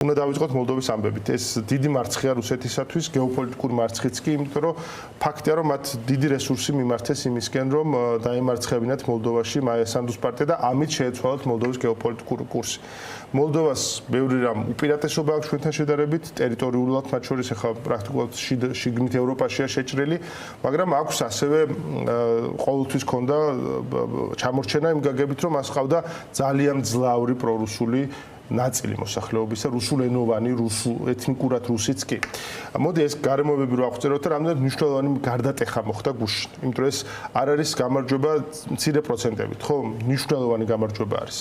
უნდა დავიწყოთ მოლდოვის ამბებით. ეს დიდი მარცხია რუსეთისათვის, გეოპოლიტიკური მარცხიც კი, იმიტომ რომ ფაქტია, რომ მათ დიდი რესურსი მიმართეს იმისკენ, რომ დაემარცხებინათ მოლდოვაში მაია სანდუს პარტია და ამით შეეცვალათ მოლდოვის გეოპოლიტიკური კურსი. მოლდოვას ბევრი რამ უპირატესობა აქვს ჩვენთან შედარებით, ტერიტორიულად მათ შორის ახლა პრაქტიკულად შიგნით ევროპაშია შეჭრილი, მაგრამ აქვს ასევე ყოველთვის ქონდა ჩამორჩენა იმ გაგებით, რომ მას ყავდა ძალიან ძლავრი პრორუსული ნაწილი მოსახლეობისა, რუსულენოვანი, ეთნიკურად რუსიც კი. მოდი ეს გარემოებები რო აღწეროთ და რამდენად მნიშვნელოვანი გარდატეხა მოხდა გუშინ. იმიტომ ეს არ არის გამარჯვება მცირე პროცენტებით, ხო? მნიშვნელოვანი გამარჯვება არის.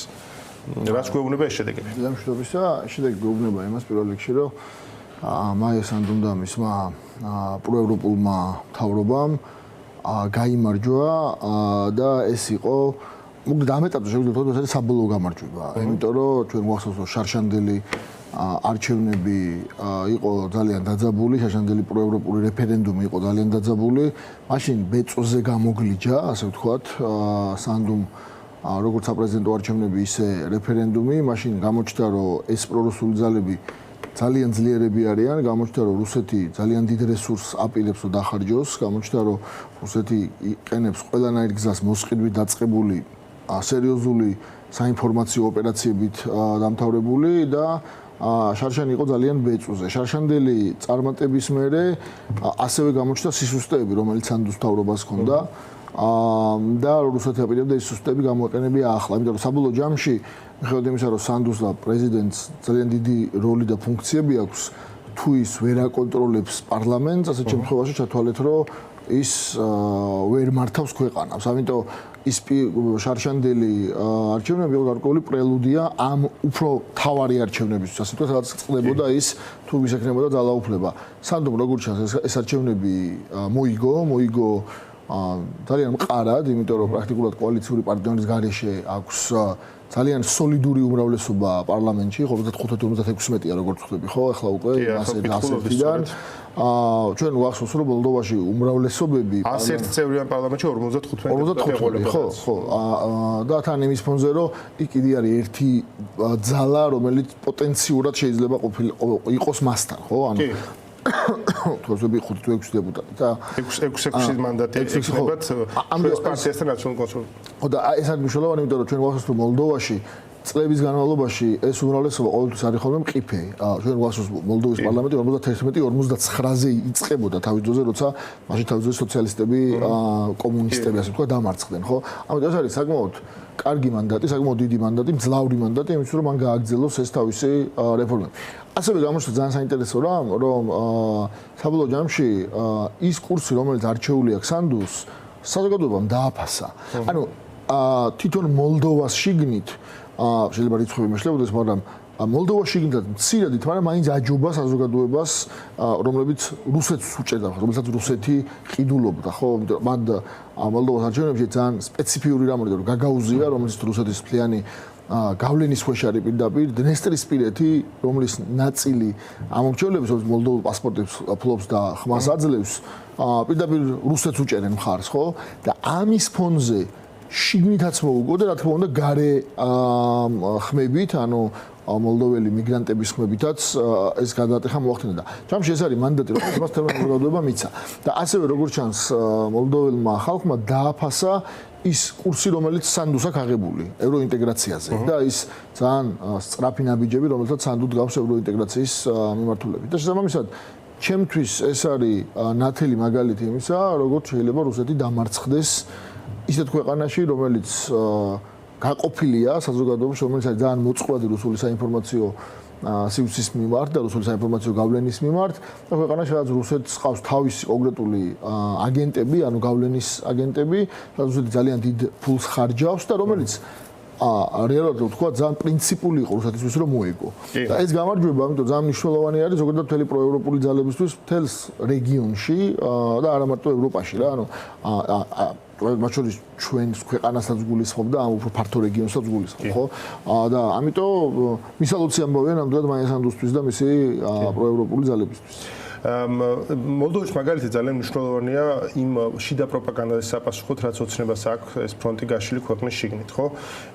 რაც გვეუბნება ეს შედეგები. დამშვიდობისა, შედეგი გვეუბნება იმას პირველ რიგში, რომ მაია სანდუმ და მისმა პროევროპულმა მთავრობამ გაიმარჯვა და ეს იყო მოგდა ამ ეტაპზე შეგვიძლია ვთქვათ, ეს არის საბოლოო გამარჯვება. იმიტომ რომ ჩვენ გვახსოვს, რომ შარშანდელი არჩევნები იყო ძალიან დაძაბული, შარშანდელი პროევროპული რეფერენდუმი იყო ძალიან დაძაბული. მაშინ ბეწოზე გამოგლიჯა, ასე ვთქვათ, სანდუმ როგორც საპრეზიდენტო არჩევნები, ისე რეფერენდუმი. მაშინ გამოჩნდა, რომ ეს პრორუსული ძალები ძალიან ძლიერები არიან, გამოჩნდა, რომ რუსეთი ძალიან დიდ რესურსს აპირებს, რომ დახარჯოს, გამოჩნდა, რომ რუსეთი იყენებს ყველანაირ გზას მოსყიდვით დაწყებული სერიოზული საინფორმაციო ოპერაციებით დამთავრებული და შარშანი იყო ძალიან ბეწვზე. შარშანდელი წარმატების მერე ასევე გამოჩნდა სისუსტეები, რომელიც სანდუს მთავრობას ჰქონდა და რუსეთი აპირებდა ეს სისუსტეები გამოეყენებია ახლა. იმიტომ რომ საბოლოო ჯამში მიხედავთ იმისა, რომ სანდუს და პრეზიდენტს ძალიან დიდი როლი და ფუნქციები აქვს, თუ ის ვერ აკონტროლებს პარლამენტს, ასეთ შემთხვევაში ჩათვალეთ, რომ ის ვერ მართავს ქვეყანას. ამიტომ ის შარშანდელი არჩევნები იყო გარკვეული პრელუდია ამ უფრო თავარი არჩევნებისთვის. ასე ვთქვათ, რაც წყდებოდა ის თუ ვის ექნებოდა ძალაუფლება. სანდუმ როგორც ჩანს, ეს არჩევნები მოიგო ძალიან მყარად, იმიტომ რომ პრაქტიკულად კოალიციური პარტნიორის გარეშე აქვს ძალიან სოლიდური უმრავლესობა პარლამენტში, 55-56-ია როგორც ხვდები, ხო? ახლა უკვე ასე დასწრებიდან ჩვენ ვახსოვს, რომ მოლდოვაში უმრავლესობები 101 წევრიან პარლამენტში 55 ხო, და თან იმის ფონზე, რომ იქ კიდე არის ერთი ძალა, რომელიც პოტენციურად შეიძლება იყოს მასთან, ხო? ანუ თორსები 5-6 დეპუტატი და 6 მანდატი ექნებათ ამ პარტიასთან ნაციონალურ კონსოლიდაციას. ხო და ეს არის მნიშვნელოვანი, იმიტომ რომ ჩვენ ვახსოვს, რომ მოლდოვაში წლების განმავლობაში ეს უმრავლესობა ყოველთვის არის ხოლმე მყიფე. ჩვენ ვახსოვს მოლდოვის პარლამენტი 51-59-ზე იწყებოდა თავის დროზე, როცა მაშინ თავის დროზე სოციალისტები, კომუნისტები ასე ვთქვათ დამარცხდნენ, ხო? ამიტომ ეს არის საკმაოდ კარგი მანდატი, საკმაოდ დიდი მანდატი, მძლავრი მანდატი, იმისთვის რომ მან გააგრძელოს ეს თავისი რეფორმები. ასევე გამოჩნდა ძალიან საინტერესო რამ, რომ საბოლოო ჯამში ის კურსი, რომელიც არჩეული აქვს სანდუს, საზოგადოებამ დააფასა. ანუ თვითონ მოლდოვას შიგნით შეიძლება რიცხვები მეშლებოდეს, მაგრამ მოლდოვაში გინდათ მცირედით, მაგრამ მაინც აჯობა საზოგადოებას, რომლებიც რუსეთს უჭერდა, რომელსაც რუსეთი ყიდულობდა, ხო? მან მოლდოვას არჩევნებში ძალიან სპეციფიური რამ არის, რომ გაგაუზია, რომელიც რუსეთის მთლიანი გავლენის ქვეშ არის პირდაპირ დნესტრისპირეთი, რომლის ნაწილი ამორჩევლებს, რომელიც მოლდოვის პასპორტებს ფლობს და ხმას აძლევს, პირდაპირ რუსეთს უჭერენ მხარს, ხო? და ამის ფონზე შიგნითაც მოუგო და რა თქმა უნდა გარე ხმებით, ანუ მოლდოველი მიგრანტების ხმებითაც ეს გადატეხა მოახდინა და ჯამში ეს არის მანდატი, რომელიც მას თემის საზოგადოება მიცა. და ასევე როგორც ჩანს, მოლდოველმა ხალხმა დააფასა ის კურსი, რომელიც სანდუს აქვს აღებული ევროინტეგრაციაზე და ის ძალიან სწრაფი ნაბიჯები, რომელსაც სანდუ დგავს ევროინტეგრაციის მიმართულებით. და შესაბამისად, ჩემთვის ეს არის ნათელი მაგალითი იმისა, როგორც შეიძლება რუსეთი დამარცხდეს ისეთ ქვეყანაში, რომელიც გაყოფილია საზოგადოების, რომელიც არის ძალიან მოწყვლადი რუსული საინფორმაციო სივრცის მიმართ და რუსული საინფორმაციო გავლენის მიმართ და ქვეყანაში რაც რუსეთს ყავს თავისი კონკრეტული აგენტები, ანუ გავლენის აგენტები, რუსეთი ძალიან დიდ ფულს ხარჯავს და რომელიც რეალურად ვთქვა ძალიან პრინციპული იყო რუსეთისთვის რომ მოიგო. და ეს გამარჯვება, ამიტომ ძალიან მნიშვნელოვანი არის ზოგადად მთელი პროევროპული ძალებისთვის მთელს რეგიონში და არა მარტო ევროპაში რა, ანუ მათ შორის ჩვენს ქვეყანასაც გულისხმობდა, ამ უფრო ფართო რეგიონსაც გულისხმობდა, ხო? და ამიტომ მისალოცი ამბავია ნამდვილად მაია სანდუსთვის და მისი პროევროპული ძალებისთვის. მოლდოვის მაგალითი ძალიან მნიშვნელოვანია იმ შიდა პროპაგანდაზე საპასუხოდ, რაც ოცნებას აქვს ეს ფრონტი გაშლილი ქვეყნის შიგნით, ხო?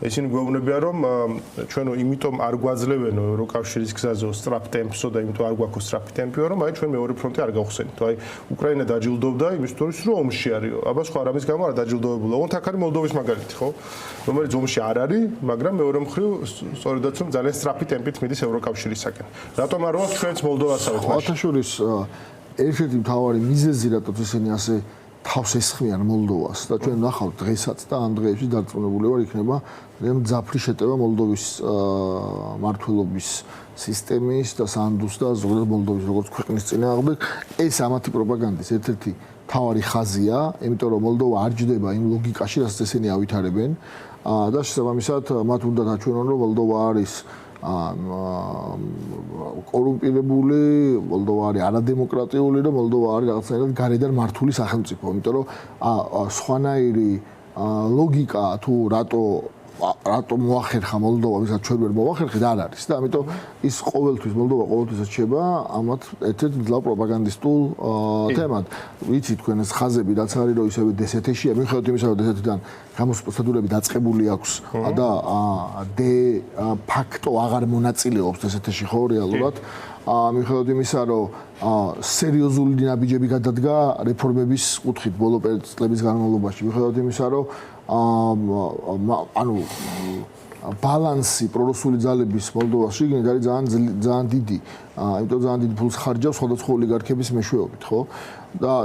ისინი გვეუბნებიან, რომ ჩვენო იმიტომ არ გვაძლევენო ევროკავშირის გზაზე სწრაფ ტემპსო და იმიტომ არ გვაქვს სწრაფი ტემპიო, რომ აი ჩვენ მეორე ფრონტი არ გავხსენით. აი უკრაინა დაჯილდოვდა იმისთვის, რომ ომში არისო. აბა სხვა რამის გამო არ დაჯილდოვებულა. ოღონდ აქ არის მოლდოვის მაგალითი, ხო? რომელიც ომში არ არის, მაგრამ მეორე მხრივ სწორედაც რომ ძალიან სწრაფი ტემპით მიდის ევროკავშირისაკენ. რატომ არ ვარ ჩვენც მოლდოვასავით მაშინ? ხათაშორის ერთ-ერთი მთავარი მიზეზი რატომ ისინი ასე თავს ესხმიან მოლდოვას და ჩვენ ნახავთ დღესაც და ამ დღეებში დარწმუნებული ვარ იქნება ძალიან მძაფრი შეტევა მოლდოვის მართლობის სისტემის და სანდუს და ზოგადად მოლდოვის როგორც ქვეყნის წინააღმდეგ ეს ამათი პროპაგანდის ერთ-ერთი მთავარი ხაზია, იმიტომ რომ მოლდოვა არ ჯდება იმ ლოგიკაში, რასაც ესენი ავითარებენ და შესაბამისად მათ უნდა დაჩვენონ რომ მოლდოვა არის კორუმპირებული, მოლდოვა არის არადემოკრატიული და მოლდოვა არის რაღაცნაირად გარედან მართული სახელმწიფო, იმიტომ რომ სხვანაირი ლოგიკა თუ რატო მოახერხა მოლდოვა, ვისაც ჩვენ ვერ მოახერხეთ, არ არის და ამიტომ ის ყოველთვის მოლდოვა ყოველთვის რჩება ამათ ერთ-ერთ მძლავრ პროპაგანდისტულ თემად. ვიცით თქვენ ეს ხაზები რაც არის რომ ისევე დსთ-ში, მიუხედავად იმისა რომ დსთ-დან გამოს პროცედურები დაწყებული აქვს და დე ფაქტო აღარ მონაწილეობს დსთ-ში ხო რეალურად. მიუხედავად იმისა რომ სერიოზული ნაბიჯები გადადგა რეფორმების კუთხით ბოლო წლების განმავლობაში, მიუხედავად იმისა რომ ანუ ბალანსი პრორუსული ძალების მოლდოვას შიგნით არის ძალიან დიდი. იმიტომ ძალიან დიდი ფულს ხარჯავს სხვადასხვა ოლიგარქების მეშვეობით, ხო?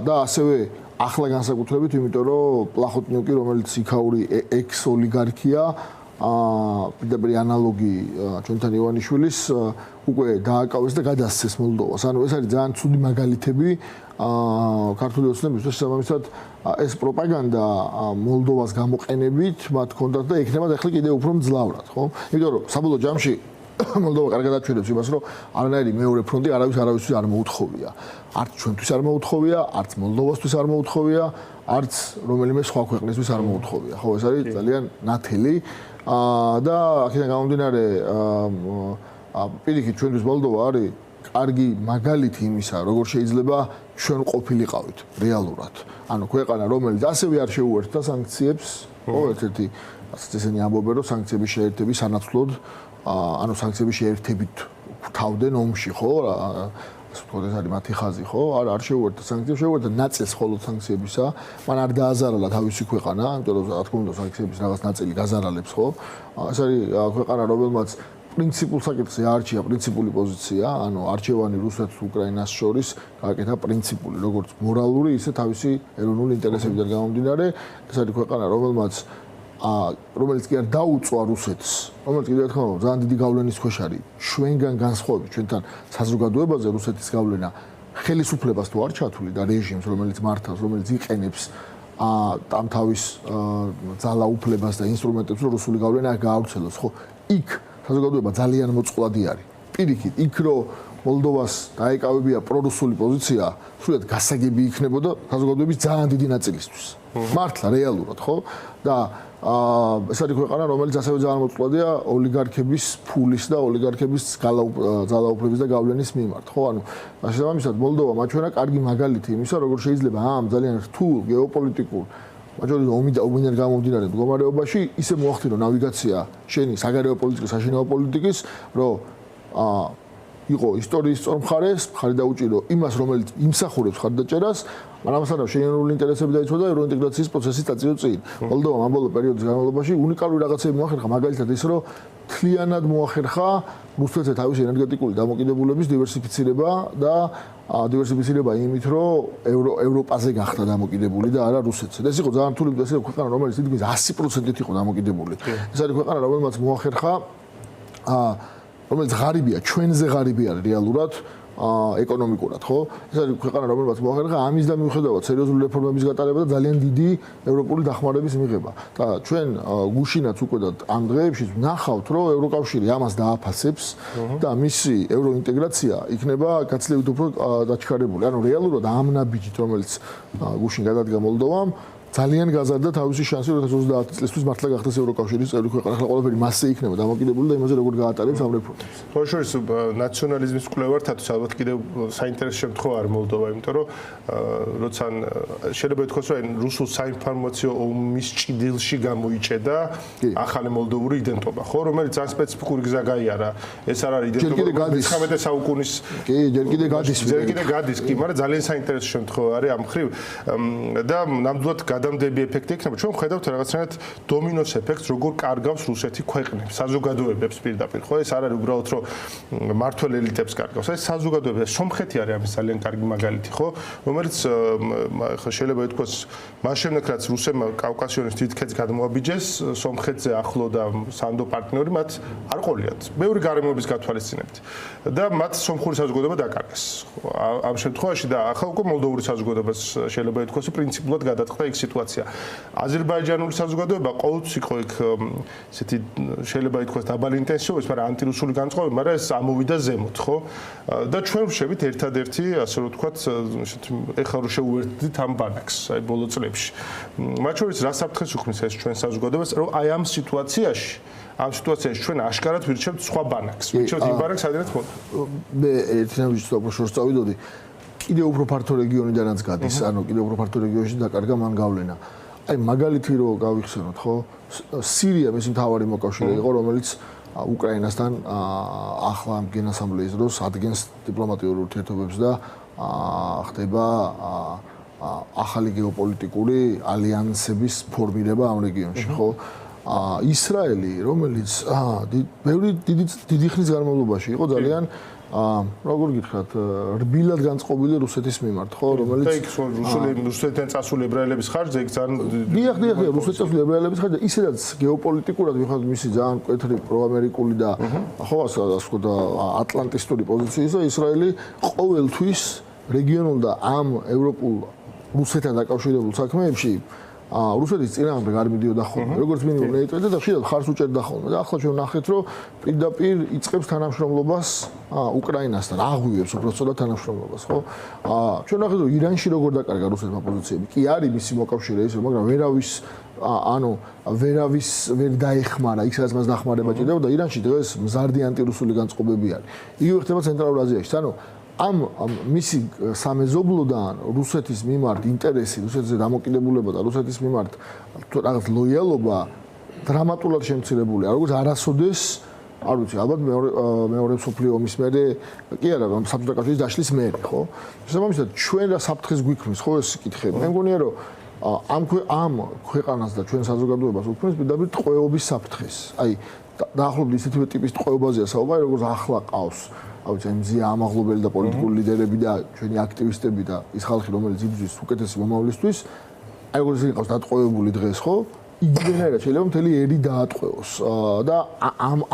და ასევე ახლა განსაკუთრებით, იმიტომ რომ პლახოტნიუკი, რომელიც იქაური ექს-ოლიგარქია, პირდაპირ ანალოგი ჩვენთან ივანიშვილის უკვე დააკავეს და გადასცეს მოლდოვას. ანუ ეს არის ძალიან ცუდი მაგალითები ქართული ოცნებისთვის, შესაბამისად ეს პროპაგანდა მოლდოვას გამოყენებით მათ ჰქონდათ და ექნებათ ახლა კიდევ უფრო მძლავრად, ხო? იმიტომ რომ საბოლოო ჯამში მოლდოვა კარგად აჩვენებს იმას, რომ არანაირი მეორე ფრონტი არავისთვის არ მოუთხოვია. არც ჩვენთვის არ მოუთხოვია, არც მოლდოვასთვის არ მოუთხოვია, არც რომელიმე სხვა ქვეყნისთვის არ მოუთხოვია. ხო, ეს არის ძალიან ნათელი და აქედან გამომდინარე პირიქით ჩვენთვის მოლდოვა არის კარგი მაგალითი იმისა, როგორ შეიძლება ჩვენ ყოფილიყავით რეალურად. ანუ ქვეყანა, რომელიც ასევე არ შეუერთდა სანქციებს, ხო, ერთ-ერთი ასეთ ესენი ამბობენ, რომ სანქციების შეერთების სანაცვლოდ, ანუ სანქციების შეერთებით თავდნენ ომში, ხო? ასე ვთქვათ, ეს არის მათი ხაზი, ხო? არ შეუერთდა სანქციებს, შეუერთდა ნაწილს მხოლოდ სანქციებისა. მან არ დააზარალა თავისი ქვეყანა, იმიტომ რომ რა თქმა უნდა სანქციების რაღაც ნაწილი გაზარალებს, ხო? ეს არის ქვეყანა, რომელმაც პრინციპულ საკითხზე არჩია პრინციპული პოზიცია, ანუ არჩევანი რუსეთს უკრაინას შორის გააკეთა პრინციპული, როგორც მორალური, ისე თავისი ეროვნული ინტერესებიდან გამომდინარე. ეს არის ქვეყანა, რომელიც კი არ დაუწვა რუსეთს, რომელიც კიდევ ერთხელ ძალიან დიდი გავლენის ქვეშ არის. ჩვენგან განსხვავებით, ჩვენთან საზოგადოებაზე რუსეთის გავლენა ხელისუფლებას თუ არ ჩათვლი და რეჟიმს, რომელიც მართავს, რომელიც იყენებს ამ თავის ძალაუფლებას და ინსტრუმენტებს, რომ რუსული გავლენა გაავრცელოს, ხო? იქ საზოგადოება ძალიან მოწყვლადი არის. პირიქით, იქ რომ მოლდოვას დაეკავებია პრორუსული პოზიცია, სულად გასაგები იქნებოდა საზოგადოების ძალიან დიდი ნაწილისთვის. მართლა რეალურად, ხო? და ეს არის ქვეყანა, რომელიც ასევე ძალიან მოწყვლადია ოლიგარქების ფულის და ოლიგარქების ძალაუფლების და გავლენის მიმართ, ხო? ანუ შესაბამისად მოლდოვა მაჩვენა კარგი მაგალითი იმისა, როგორ შეიძლება ამ ძალიან რთულ გეოპოლიტიკურ მაჯორიტარული ომიდან გამომდინარე მდგომარეობაში ისე მოახდინო ნავიგაცია შენი საგარეო პოლიტიკის, საშინაო პოლიტიკის, რომ იყო ისტორიის სწორმხარეს, მხარი დაუჭირო იმას, რომელიც იმსახურებს ხარდაჭერას, მაგრამ ამასთან შენი ეროვნული ინტერესები დაიცვა და ეროვნული ინტეგრაციის პროცესის წაწიო წინ. მოლდოვამ ამ ბოლო პერიოდის განმავლობაში უნიკალური რაღაცები მოახერხა, მაგალითად ის, რომ თლიანად მოახერხა რუსეთზე თავისი ენერგეტიკული დამოკიდებულების დივერსიფიცირება და დივერსიფიცირება იმით, რომ ევროპაზე გახდა დამოკიდებული და არა რუსეთზე. ეს იყო ძალიან რთული ეს ქვეყანა, რომელიც თითქმის 100%-ით იყო დამოკიდებული. ეს არის ქვეყანა, რომელმაც მოახერხა რომელიც ღარიბია, ჩვენზე ღარიბი არის რეალურად ეკონომიკურად, ხო? ეს არის ქვეყანა, რომელმაც მოახერხა ამის და მიუხედავად სერიოზული რეფორმების გატარება და ძალიან დიდი ევროპული დახმარების მიღება. და ჩვენ გუშინაც უკვე და ამ დღეებში ვნახავთ, რომ ევროკავშირი ამას დააფასებს და მისი ევროინტეგრაცია იქნება გაცილებით უფრო დაჩქარებული. ანუ რეალურად ამ ნაბიჯით, რომელიც გუშინ გადადგა მოლდოვამ, ძალიან გაზარდა თავისი შანსი 2030 წლისთვის მართლა გახდეს ევროკავშირის წევრი ქვეყანა. ახლა ყველაფერი მასზე იქნება დამოკიდებული და იმაზე როგორ გაატარებს ამ რეფორმებს. თორშორის ნაციონალიზმის კვლევართათვის ალბათ კიდევ საინტერესო შემთხვევა არის მოლდოვა, იმიტომ რომ როცა შეიძლება ითქვას, რომ რუსულ საინფორმაციო ომის ჭიდილში გამოიჭედა ახალი მოლდოვური იდენტობა, ხო, რომელიც ძალიან სპეციფიკური გზა გაიარა. ეს არ არის იდენტობა 19 საუკუნის კი, ჯერ კიდე გადის, კი, მაგრამ ძალიან საინტერესო შემთხვევა არის ამ ხრივ და ნამდვილად გადამდები ეფექტი იქნება. ჩვენ ვხედავთ რაღაცნაირად დომინოს ეფექტს, როგორ კარგავს რუსეთი ქვეყნებს, საზოგადოებებს პირდაპირ, ხო? ეს არ არის უბრალოდ რომ მართველ ელიტებს კარგავს, ეს საზოგადოებებს. სომხეთი არის ამის ძალიან კარგი მაგალითი, ხო? რომელიც ხა შეიძლება ითქვას, მას შემდეგ რაც რუსებმა კავკასიონის დიდ ქედს გადმოაბიჯეს, სომხეთზე ახლო და სანდო პარტნიორი მათ არ ყოლიათ. ბევრი გარემოების გათვალისწინებით და მათ სომხური საზოგადოება დაკარგეს. ამ შემთხვევაში და ახლა უკვე მოლდოვური საზოგადოებას შეიძლება ითქვას, პრინციპულად გადაწყდა იქ სიტუაცია. აზერბაიჯანული საზოგადოება ყოველთვის იყო იქ ესეთი შეიძლება ითქვას დაბალი ინტენსივობის, მაგრამ ანტირუსული განწყობები, მაგრამ ეს ამოვიდა ზემოთ, ხო? და ჩვენ ვშევით ერთადერთი, ასე რომ ვთქვათ, ესეთი ეხლა რომ შეუერთდით ამ ბანაკს, აი ბოლო წლებში. მათ შორის რა საფრთხეს უქმნის ეს ჩვენ საზოგადოებას, რომ აი ამ სიტუაციაში ჩვენ აშკარად ვირჩევთ სხვა ბანაკს. ვირჩევთ იმ ბანაკს, სადაც მოდი. მე ერთიანობის პროფესორს წავიდოდი. კიდევ უფრო ფართო რეგიონიდანაც გადის, ანუ კიდევ უფრო ფართო რეგიონში დაკარგა მან გავლენა. აი მაგალითი რო გავიხსენოთ, ხო? სირია მისი მთავარი მოკავშირე იყო, რომელიც უკრაინასთან ახლა ამ გენასამბლეის დროს ადგენს დიპლომატიურ ურთიერთობებს და ხდება ახალი გეოპოლიტიკური ალიანსების ფორმირება ამ რეგიონში, ხო? ისრაელი, რომელიც დიდი ხნის განმავლობაში იყო ძალიან როგორ გითხრათ, რბილად განწყობილი რუსეთის მიმართ, ხო, რომელიც და იქ რუსეთთან წასული ებრაელების ხარჯზე იქ ძალიან დიახ, რუსეთთან წასული ებრაელების ხარჯზე, ისედაც გეოპოლიტიკურად ვიხოთ მისი ძალიან მკვეთრი პროამერიკული და ხო, ასე ვთქვათ, ატლანტისტური პოზიციისა, ისრაელი ყოველთვის რეგიონულ და ამ ევროპულ რუსეთთან დაკავშირებულ საქმეებში რუსეთის წინააღმდეგ არ მიდიოდა ხოლმე. როგორც მინიმუმ ნეიტრალიტეტი და ხშირად ხარს უჭერდა ხოლმე. და ახლა ჩვენ ვნახეთ, რომ პირდაპირ იწყებს თანამშრომლობას უკრაინასთან, აღვივებს უბრალოდ თანამშრომლობას, ხო? ჩვენ ვნახეთ, რომ ირანში როგორ დაკარგა რუსეთმა პოზიციები. კი არის მისი მოკავშირე ისე, მაგრამ ვერავის ვერ დაეხმარა იქ სადაც მას დახმარება ჭირდება და ირანში დღეს მზარდი ანტირუსული განწყობები არის. იგივე ხდება ცენტრალურ აზიაში. ანუ ამ მისი სამეზობლოდან რუსეთის მიმართ ინტერესი, რუსეთზე დამოკიდებულება და რუსეთის მიმართ რაღაც ლოიალობა დრამატულად შემცირებულია. როგორც არასოდეს, არ ვიცი, ალბათ მეორე მსოფლიო ომის მერე, კი არა, საბჭოთა კავშირის დაშლის მერე, ხო? შესაბამისად, ჩვენ რა საფრთხეს გვიქმნის, ხო ეს კითხები. მე მგონია, რომ ამ ქვეყანას და ჩვენ საზოგადოებას უქმნის პირდაპირ ტყვეობის საფრთხეს. აი, დაახლოებით ისეთივე ტიპის ტყვეობაზეა საუბარი, როგორც ახლა ყავს. ავიცი მზია ამაღლობელი და პოლიტიკური ლიდერები და ჩვენი აქტივისტები და ის ხალხი რომელიც იბრძვის უკეთესი მომავლისთვის აი როგორც იყავს დატყვევებული დღეს ხო იგივენაირად შეიძლება მთელი ერი დაატყვევოს და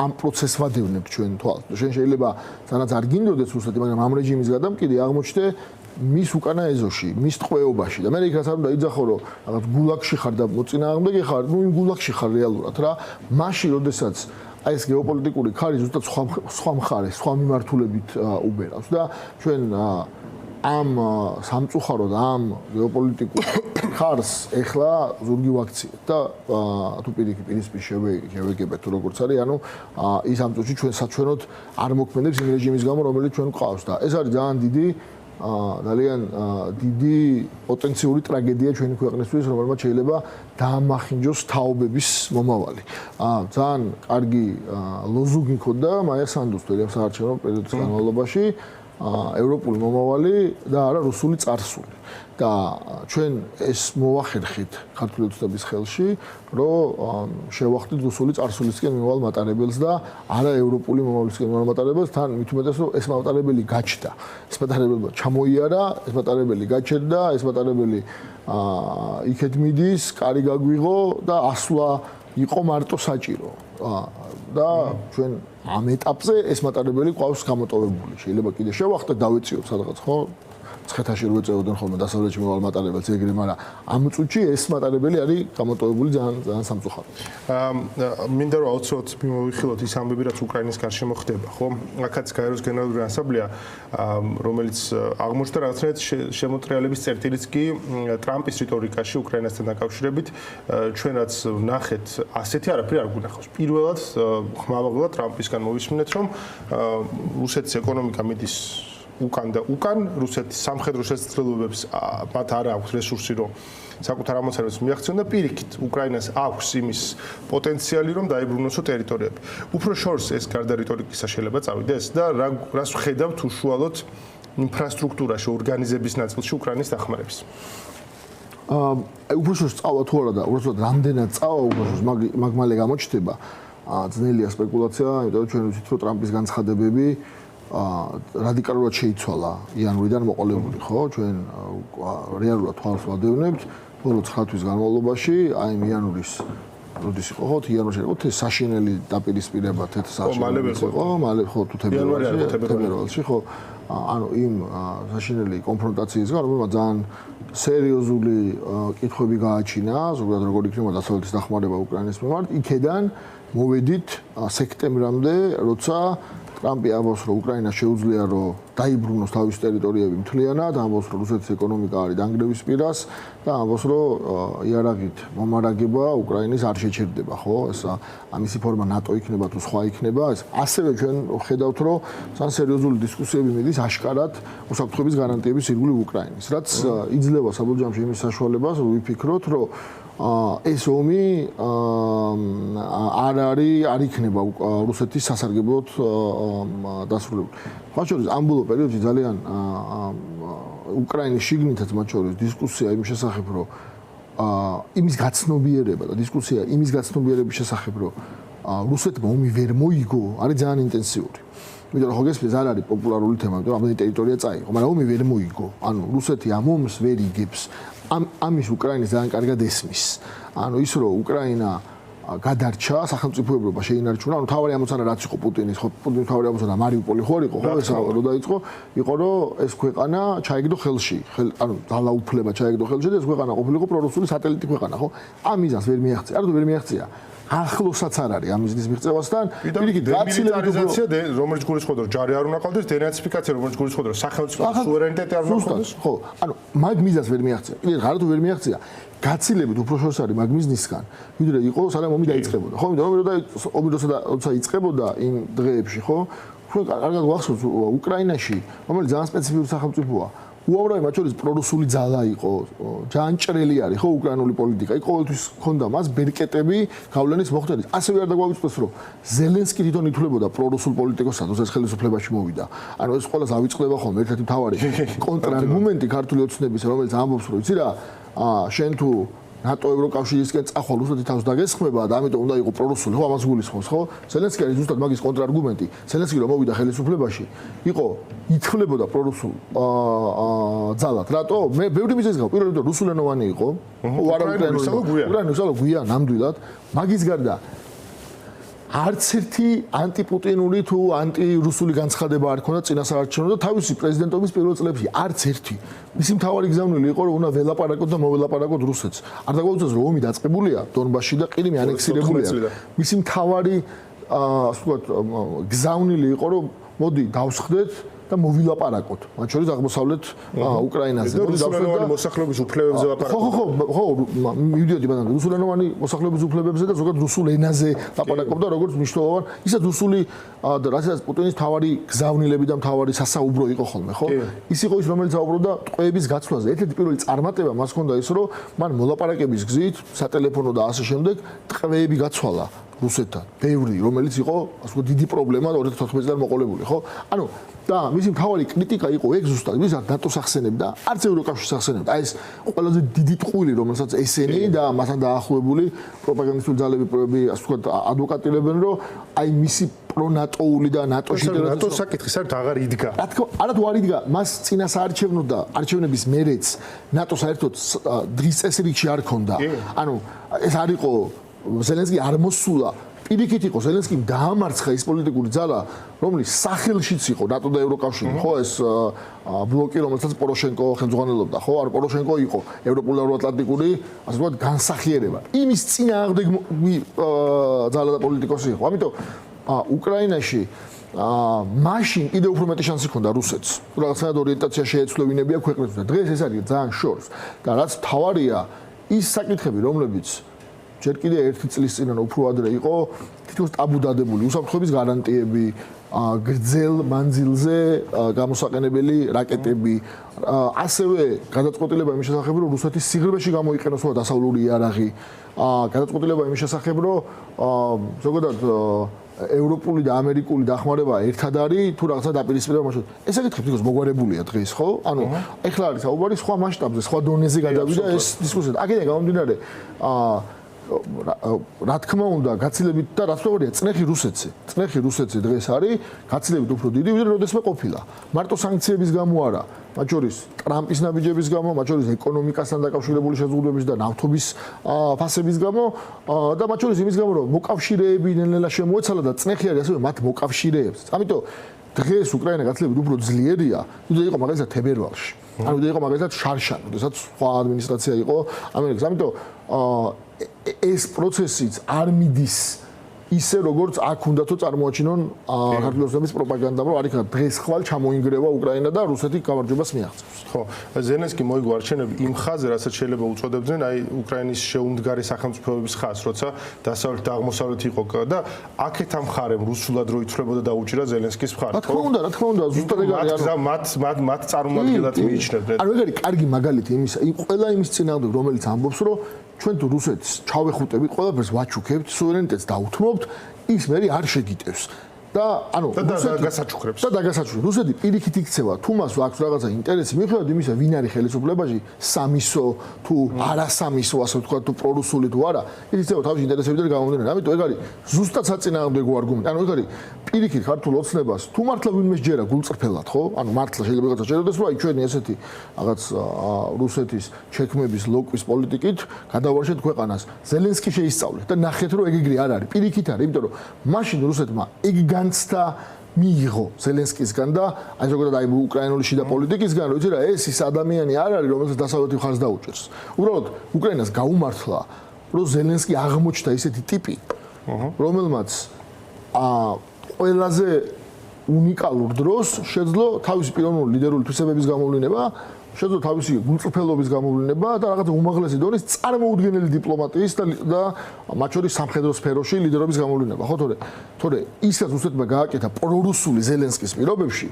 ამ პროცესს ვადევნებთ ჩვენ თვალს ჩვენ შეიძლება თანაც არ გინდოდეს რუსეთი მაგრამ ამ რეჟიმის გადამკიდე აღმოჩნდე მის უკანა ეზოში მის ტყვეობაში და მე იქ რაც არ უნდა იძახო რომ რაღაც გულაგში ხარ და მოწინააღმდეგე ხარ ნუ იმ გულაგში ხარ რეალურად რა მაშინ როდესაც აი ეს გეოპოლიტიკური ქარი ზუსტად სხვა მხარეს, სხვა მიმართულებით უბერავს და ჩვენ ამ სამწუხაროდ ამ გეოპოლიტიკურ ხარს ეხლა ზურგი ვაქციეთ და თუ პირისპირ შევეგებთ თუ როგორც არის, ანუ ის ამ წუთში ჩვენ საჩვენოდ არ მოქმედებს იმ რეჟიმის გამო, რომელიც ჩვენ გვყავს და ეს არის ძალიან დიდი პოტენციური ტრაგედია ჩვენი ქვეყნისთვის, რომელმაც შეიძლება დაამახინჯოს თაობების მომავალი. ძალიან კარგი ლოზუნგი ჰქონდა მაია სანდუს საარჩევნო პერიოდის განმავლობაში ევროპული მომავალი და არა რუსული წარსული. და ჩვენ ეს მოვახერხით ქართული ოცნების ხელში, რომ შევახდით რუსული წარსულისკენ მიმავალ მატარებელს და არა ევროპული მომავლისკენ მიმავალ მატარებელს, თან მით უმეტეს რომ ეს მატარებელი გაჩნდა. ეს მატარებელმა ჩამოიარა, ეს მატარებელი გაჩერდა, ეს მატარებელი იქეთ მიდის, კარი გაგვიღო და ასვლა იყო მარტო საჭირო. და ჩვენ ამ ეტაპზე ეს მატარებელი ყავს გამოტოვებული. შეიძლება კიდე შევახტეთ, დავეციოთ სადღაც, ხო? ცხეთაში რო ეწეოდენ ხოლმე დასავლეთში მოვალ მატარებელს ეგრე, მაგრამ ამ წუთში ეს მატარებელი არის გამოტოვებული ძალიან სამწუხაროდ. მინდა რომ აუცილებლად მიმოვიხილოთ ის ამბები, რაც უკრაინის გარშემო ხდება, ხო? აქაც გაეროს გენერალური ასამბლეა, რომელიც აღმოჩნდა რაღაცნაირად შემოტრიალების წერტილიც კი ტრამპის რიტორიკაში უკრაინასთან დაკავშირებით, ჩვენ რაც ნახეთ, ასეთი არაფერი არ გვინახავს. პირველად ხმამაღლა ტრამპისგან მოვისმინეთ, რომ რუსეთის ეკონომიკა მიდის უკან და უკან, რუსეთის სამხედრო შესაძლებლობებს მათ არ აქვს რესურსი, რომ საკუთარ ამოცანებს მიაღწიონ და პირიქით, უკრაინას აქვს იმის პოტენციალი, რომ დაიბრუნოსო ტერიტორიები. უფრო შორს ეს გარდა რიტორიკისა შეიძლება წავიდეს და რას ვხედავთ უშუალოდ ინფრასტრუქტურაში, ორგანიზების ნაწილში უკრაინის დახმარების. უფრო შორს წავა თუ არა და უბრალოდ რამდენად წავა უფრო შორს მაგ მალე გამოჩნდება. ძნელია სპეკულაცია, იმიტომ რომ ჩვენ ვიცით, რომ ტრამპის განცხადებები რადიკალურად შეიცვალა იანვრიდან მოყოლებული, ხო? ჩვენ რეალურად თვალს ვადევნებთ, ბოლო 9 თვის განმავლობაში, აი იანვრის როდის იყო, ხო, იანვრში იყო საშინელი დაპირისპირება თეთრსაშინელი იყო, მალე ხო თუ თებერვალში, ხო? ანუ იმ საშინელი კონფრონტაციისგან, რომელმაც ძალიან სერიოზული კითხვები გააჩინა, ზოგადად როგორ იქნება დასავლეთის დახმარება უკრაინის მიმართ, იქედან მოვედით სექტემბრამდე, როცა ტრამპი ამბობს, რომ უკრაინას შეუძლია რომ დაიბრუნოს თავის ტერიტორიები მთლიანად, ამბობს, რომ რუსეთის ეკონომიკა არის დანგრევის პირას და ამბობს, რომ იარაღით მომარაგება უკრაინის არ შეჩერდება, ხო? ეს ამისი ფორმა ნატო იქნება თუ სხვა იქნება, ეს ასევე ჩვენ ხედავთ, რომ ძალიან სერიოზული დისკუსიები მიდის აშკარად უსაფრთხოების გარანტიების ირგვლივ უკრაინის, რაც იძლევა საბოლოოში იმის საშუალებას, რომ ვიფიქროთ, რომ ეს ომი არ იქნება რუსეთის სასარგებლოდ დასრულებული. მათ შორის ამ ბოლო პერიოდში ძალიან უკრაინის შიგნითაც მათ შორის დისკუსია იმ შესახებ, რომ იმის გაცნობიერება და დისკუსია იმის გაცნობიერების შესახებ, რომ რუსეთმა ომი ვერ მოიგო, არის ძალიან ინტენსიური. იმიტომ რომ ხოგესპეს არ არის პოპულარული თემა, იმიტომ რომ ამდენი ტერიტორია წაიღო, მაგრამ ომი ვერ მოიგო. ანუ რუსეთი ამ ომს ვერ იგებს. ამის უკრაინის ძალიან კარგად ესმის. ანუ ის რომ უკრაინა გადარჩა, სახელმწიფოებრობა შეინარჩუნა, ანუ თავარი ამოცანა რაც იყო პუტინის, ხო, პუტინის თავარი ამოცანა მარიუპოლი ხო იყო, ხო, ეს რო დაიწყო, იყო რომ ეს ქვეყანა ჩაიგდო ხელში, ანუ ძალაუფლება ჩაიგდო ხელში და ეს ქვეყანა ყოფილიყო პრორუსული სატელიტი ქვეყანა, ხო? ამ მიზანს ვერ მიაღწია. არა თუ ვერ მიაღწია. ახლოსაც არ არის ამ მიზნის მიღწევასთან. პირიქით, დემილიტარიზაცია, რომელიც გულისხმობდა, რომ ჯარი არ უნდა ყავდეს, დენაციფიკაცია, რომელიც გულისხმობდა, რომ სახელმწიფო სუვერენიტეტი არ უნდა ყავდეს. ხო, ანუ მაგ მიზანს ვერ მიაღწია. კიდევ რა თუ ვერ მიაღწია. გაცილებით უფრო შორს არის მაგ მიზნისგან, ვიდრე იყო სანამ ომი დაიწყებოდა. ხო, იმიტომ რომ ომი როცა იწყებოდა იმ დღეებში, ხო? ჩვენ კარგად გვახსოვს უკრაინაში, რომელიც ძალიან სპეციფიკური სახელმწიფოა. უამრავი მათ შორის პრორუსული ძალა იყო, ძალიან ჭრელი არის ხო უკრაინული პოლიტიკა. იქ ყოველთვის ჰქონდა მას ბერკეტები გავლენის მოხდენის. ასევე არ დაგვაუწყდეს, რომ ზელენსკი თვითონ ითვლებოდა პრორუსულ პოლიტიკოსად, როცა ხელისუფლებაში მოვიდა. ანუ ეს ყველას ავიწყდება ხოლმე ერთ-ერთი მთავარი კონტრარგუმენტი ქართული ოცნების, რომელიც ამბობს, რომ იცი რა, შენ თუ ნატო ევროკავშირისკენ წახვალ რუსეთი თავს დაგესხმება და ამიტომ უნდა იყო პრორუსული, ხო, ამას გულისხმობს, ხო? ზელენსკი არის ზუსტად მაგის კონტრარგუმენტი. ზელენსკი რომ მოვიდა ხელისუფლებაში, იყო ითვლებოდა პრორუსულ ძალად. რატო? მე ბევრი მიზეზი გაქვს. პირველი რომ რუსულენოვანი იყო, უკრაინული გვია ნამდვილად, მაგის გარდა არც ერთი ანტიპუტინული თუ ანტირუსული განცხადება არ ქონდა წინასაარჩევნო და თავისი პრეზიდენტობის პირველ წლებში არც ერთი. მისი მთავარი გზავნილი იყო, რომ უნდა ველაპარაკოთ და მოველაპარაკოთ რუსეთს. არ დაგვაუწყდეს, რომ ომი დაწყებულია დონბასში და ყირიმი ანექსირებულია. მისი მთავარი ასე ვთქვათ გზავნილი იყო, რომ მოდი დავსხდეთ და მოვილაპარაკოთ. მათ შორის აღმოსავლეთ უკრაინაზე. რუსულენოვანი მოსახლეობის უფლებებზე ლაპარაკობთ. ხო, მივიდიოდი მაგრამ რუსულენოვანი მოსახლეობის უფლებებზე და ზოგადად რუსულ ენაზე ლაპარაკობდა, როგორც მნიშვნელოვან, ისაც რუსული და რასაც პუტინის თავარი გზავნილები და თავარი სასაუბრო იყო ხოლმე, ხო? ის იყო ის, რომელიც საუბრობდა ტყვეების გაცვლაზე. ერთ-ერთი პირველი წარმატება მას ჰქონდა ის, რომ მან მოლაპარაკების გზით, სატელეფონო და ასე შემდეგ ტყვეები გაცვალა. რუსეთთან, ბევრი, რომელიც იყო, ასე ვთქვათ, დიდი პრობლემა 2014 წელს მოყოლებული, ხო? ანუ და მისი მთავარი კრიტიკა იყო ეგ ზუსტად, ვისაც ნატოს ახსენებდა, არც ევროკავშირს ახსენებდა. აი ეს ყველაზე დიდი ტყუილი, რომელსაც ესენი და მასთან დაახლოებული პროპაგანდისტული ძალები, ასე ვთქვათ, ადვოკატირებენ, რომ აი მისი პრონატოული და ნატოში ნატოს საკითხი საერთოდ აღარ იდგა. რა თქმა უნდა, არა თუ არ იდგა, მას წინასაარჩევნო და არჩევნების მერეც ნატო საერთოდ დღის წესრიგში არ ქონდა. ანუ ეს არ იყო ზელენსკი არ მოსულა პირიქით იყო ზელენსკიმ დაამარცხა ის პოლიტიკური ძალა, რომლის სახელშიც იყო ნატო და ევროკავშირი, ხო, ეს ბლოკი, რომელსაც პოროშენკო ხელმძღვანელობდა, ხო, არ პოროშენკო იყო ევროპული ევროატლანტიკური, ასე ვთქვათ, განსახიერება. იმის წინააღმდეგ ძალა და პოლიტიკოსი იყო. ამიტომ უკრაინაში მაშინ კიდევ უფრო მეტი შანსი ჰქონდა რუსეთს. რაღაცნაირად ორიენტაცია შეეცვლევინებია ქვეყნებს და დღეს ეს არის ძალიან შორს. და რაც თავარია, ის საკითხები, რომლებიც ჯერ კიდევ ერთი წლის წინ ან უფრო ადრე იყო თითქოს ტაბუდადებული, უსაფრთხოების გარანტიები, გრძელ მანძილზე გამოსაყენებელი რაკეტები, ასევე გადაწყვეტილება იმის შესახებ, რომ რუსეთის სიღრმეში გამოიყენოს სხვა დასავლური იარაღი, გადაწყვეტილება იმის შესახებ, რომ ზოგადად ევროპული და ამერიკული დახმარება ერთად არის თუ რაღაცა დაპირისპირება მაშინ. ეს საკითხი თითქოს მოგვარებულია დღეს, ხო? ანუ ეხლა არის საუბარი სხვა მასშტაბზე, სხვა დონეზე გადავიდა ეს დისკუსია. აქედან გამომდინარე, რა თქმა უნდა, გაცილებით და რა თქმა უნდა, წნეხი რუსეთზე დღეს არის გაცილებით უფრო დიდი, ვიდრე როდესმე ყოფილა. მარტო სანქციების გამო არა, მათ შორის ტრამპის ნაბიჯების გამო, მათ შორის ეკონომიკასთან დაკავშირებული შეზღუდვების და ნავთობის ფასების გამო და მათ შორის იმის გამო, რომ მოკავშირეები ნელ-ნელა შემოეცალა და წნეხი არის ასევე მათ მოკავშირეებს. ამიტომ დღეს უკრაინა გაცილებით უფრო ძლიერია, ვიდრე იყო მაგალითად თებერვალში. ანუ ვიდრე იყო მაგალითად შარშან, როდესაც სხვა ადმინისტრაცია იყო ამერიკის. ამიტომ ეს პროცესიც არ მიდის ისე როგორც აქ უნდათო წარმოაჩინონ საქართველოს პროპაგანდა, რომ არის დღეს ხვალ ჩამოინგრევა უკრაინა და რუსეთი გამარჯვებას მიაღწევს. ხო, ზელენსკი მოიგო არჩევნები იმ ხაზზე, რასაც შეიძლება უწოდებდნენ, აი უკრაინის შეუმდგარი სახელმწიფოების ხაზს, როცა დასავლეთ და აღმოსავლეთ იყო და აქეთ ამ ხარემ რუსულად რო ითვლებოდა და უჭირა ზელენსკის მხარს. რა თქმა უნდა, ზუსტად ეგ არის. მათ წარმომადგენლად მიიჩნევდნენ. არ ვეგარი კარგი მაგალითი იმისა, ყველა იმის წინააღმდეგ, რომელიც ამბობს, რომ ჩვენ თუ რუსეთს ჩავეხუტებით, ყველაფერს ვაჩუქებთ, სუვერენიტეტს დაუთმობთ, ის მე არ შეგიტევს. და ანუ დაგასაჩუქრებს. რუსეთი პირიქით იქცევა, თუ მას აქვს რაღაცა ინტერესი, მიუხედავად იმისა, ვინ არის ხელისუფლებაში, სამისო თუ არასამისო, ასე ვთქვათ, თუ პრორუსული თუ არა, ის იქცევა თავის ინტერესებიდან გამომდინარე. ამიტომ ეგ არის ზუსტად საწინააღმდეგო არგუმენტი. ანუ ეგ არის პირიქით ქართულ ოცნებას, თუ მართლა ვინმე შეჯერა გულწრფელად, ხო? ანუ მართლა შეიძლება რაღაცა შეეროდეს, რომ აი ჩვენი ესეთი რაღაც რუსეთის ჩექმების ლოკვის პოლიტიკით გადავარშეთ ქვეყანას. ზელენსკი შეისწავლეთ და ნახეთ, რომ ეგ ეგრე არ არის. პირიქით არის, იმიტომ რომ მაშინ რუსეთმა ეგ განცდა მიიღო ზელენსკისგან და აი ზოგადად აი უკრაინული შიდა პოლიტიკისგან, რომ იცი რა, ეს ის ადამიანი არ არის, რომელსაც დასავლეთი მხარს დაუჭერს. უბრალოდ უკრაინას გაუმართლა, რომ ზელენსკი აღმოჩნდა ისეთი ტიპი, რომელმაც ყველაზე უნიკალურ დროს შეძლო თავისი პიროვნული ლიდერული თვისებების გამოვლინება, შეძლო თავისი გულწრფელობის გამოვლინება და რაღაცა უმაღლესი დონის წარმოუდგენელი დიპლომატიის და მათ შორის სამხედრო სფეროში ლიდერობის გამოვლინება. ხო, თორე ისაც რუსეთმა გააკეთა პრორუსული ზელენსკის პირობებში,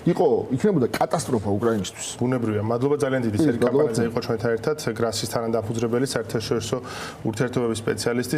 იქნებოდა კატასტროფა უკრაინისთვის. ბუნებრივია. მადლობა ძალიან დიდი. სერგი კაპანაძე იყო ჩვენთან ერთად, გრასის თანადამფუძნებელი, საერთაშორისო ურთიერთობების სპეციალისტი.